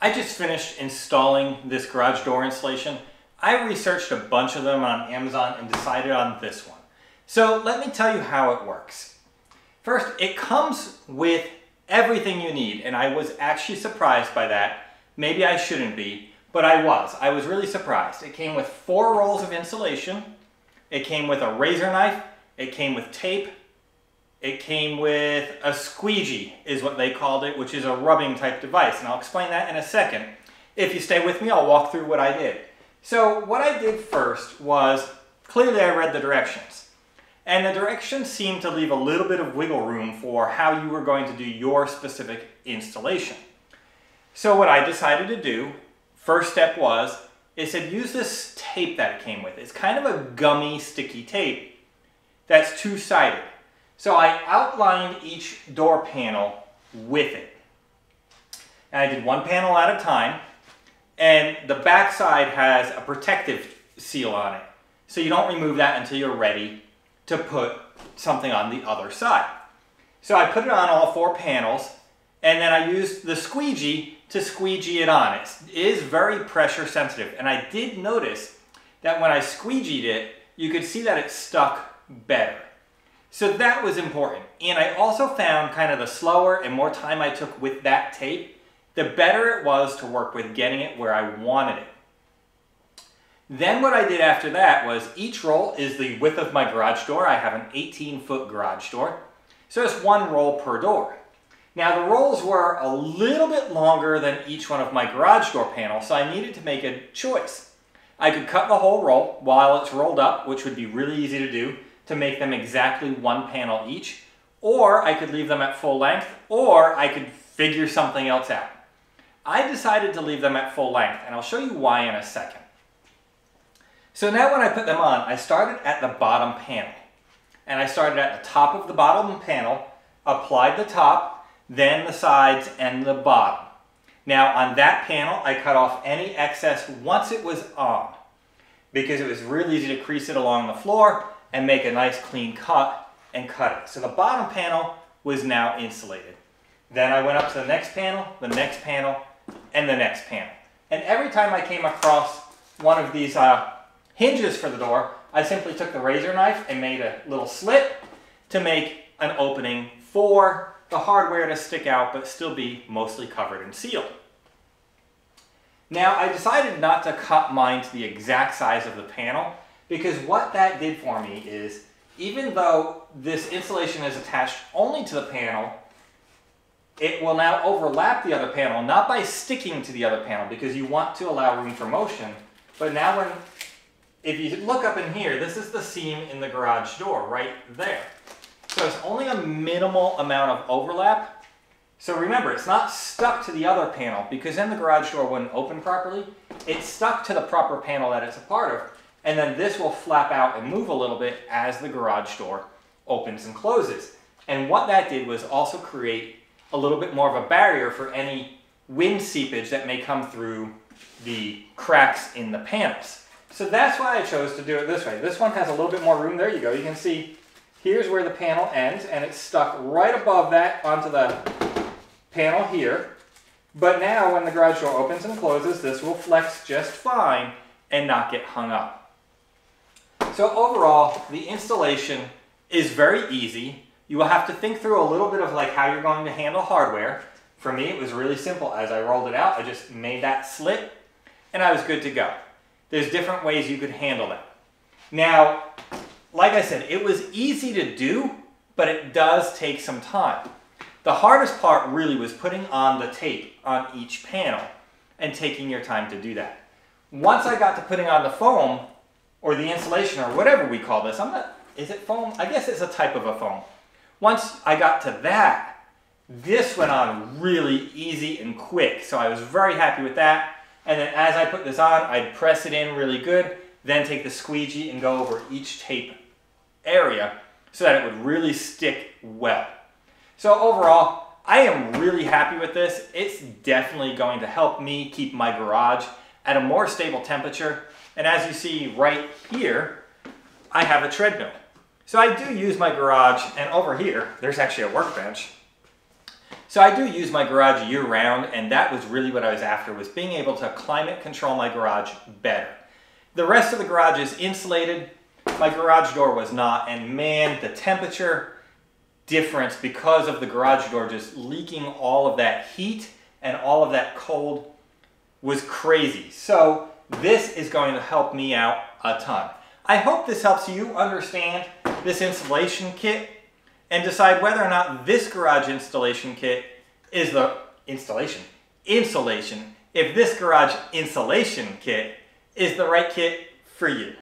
I just finished installing this garage door installation. I researched a bunch of them on Amazon and decided on this one. So let me tell you how it works. First, it comes with everything you need, and I was actually surprised by that. Maybe I shouldn't be, but I was. I was really surprised. It came with 4 rolls of insulation. It came with a razor knife. It came with tape. It came with a squeegee, is what they called it, which is a rubbing type device. And I'll explain that in a second. If you stay with me, I'll walk through what I did. So what I did first was, clearly I read the directions. And the directions seemed to leave a little bit of wiggle room for how you were going to do your specific installation. So what I decided to do, first step was, it said use this tape that it came with. It's kind of a gummy, sticky tape that's two-sided. So I outlined each door panel with it. And I did one panel at a time, and the back side has a protective seal on it. So you don't remove that until you're ready to put something on the other side. So I put it on all 4 panels, and then I used the squeegee to squeegee it on. It is very pressure sensitive, and I did notice that when I squeegeed it, you could see that it stuck better. So that was important. And I also found kind of the slower and more time I took with that tape, the better it was to work with getting it where I wanted it. Then what I did after that was each roll is the width of my garage door. I have an 18-foot garage door. So it's 1 roll per door. Now the rolls were a little bit longer than each one of my garage door panels, so I needed to make a choice. I could cut the whole roll while it's rolled up, which would be really easy to do, to make them exactly 1 panel each, or I could leave them at full length, or I could figure something else out. I decided to leave them at full length, and I'll show you why in a second. So now when I put them on, I started at the bottom panel. And I started at the top of the bottom panel, applied the top, then the sides and the bottom. Now on that panel, I cut off any excess once it was on, because it was really easy to crease it along the floor and make a nice clean cut and cut it. So the bottom panel was now insulated. Then I went up to the next panel, and the next panel. And every time I came across one of these hinges for the door, I simply took the razor knife and made a little slit to make an opening for the hardware to stick out but still be mostly covered and sealed. Now I decided not to cut mine to the exact size of the panel, because what that did for me is, even though this insulation is attached only to the panel, it will now overlap the other panel, not by sticking to the other panel, because you want to allow room for motion, but now if you look up in here, this is the seam in the garage door right there. So it's only a minimal amount of overlap. So remember, it's not stuck to the other panel, because then the garage door wouldn't open properly. It's stuck to the proper panel that it's a part of, and then this will flap out and move a little bit as the garage door opens and closes. And what that did was also create a little bit more of a barrier for any wind seepage that may come through the cracks in the panels. So that's why I chose to do it this way. This one has a little bit more room. There you go. You can see here's where the panel ends, and it's stuck right above that onto the panel here. But now when the garage door opens and closes, this will flex just fine and not get hung up. So overall, the installation is very easy. You will have to think through a little bit of like how you're going to handle hardware. For me, it was really simple. As I rolled it out, I just made that slit and I was good to go. There's different ways you could handle that. Now, like I said, it was easy to do, but it does take some time. The hardest part really was putting on the tape on each panel and taking your time to do that. Once I got to putting on the foam, or the insulation, or whatever we call this, is it foam? I guess it's a type of a foam. Once I got to that, this went on really easy and quick, so I was very happy with that. And then as I put this on, I'd press it in really good, then take the squeegee and go over each tape area so that it would really stick well. So overall, I am really happy with this. It's definitely going to help me keep my garage at a more stable temperature. And as you see right here, I have a treadmill. So I do use my garage, and over here, there's actually a workbench. So I do use my garage year round, and that was really what I was after, was being able to climate control my garage better. The rest of the garage is insulated. My garage door was not, and man, the temperature difference because of the garage door just leaking all of that heat and all of that cold was crazy. So this is going to help me out a ton. I hope this helps you understand this installation kit and decide whether or not this garage installation kit is the insulation, if this garage insulation kit is the right kit for you.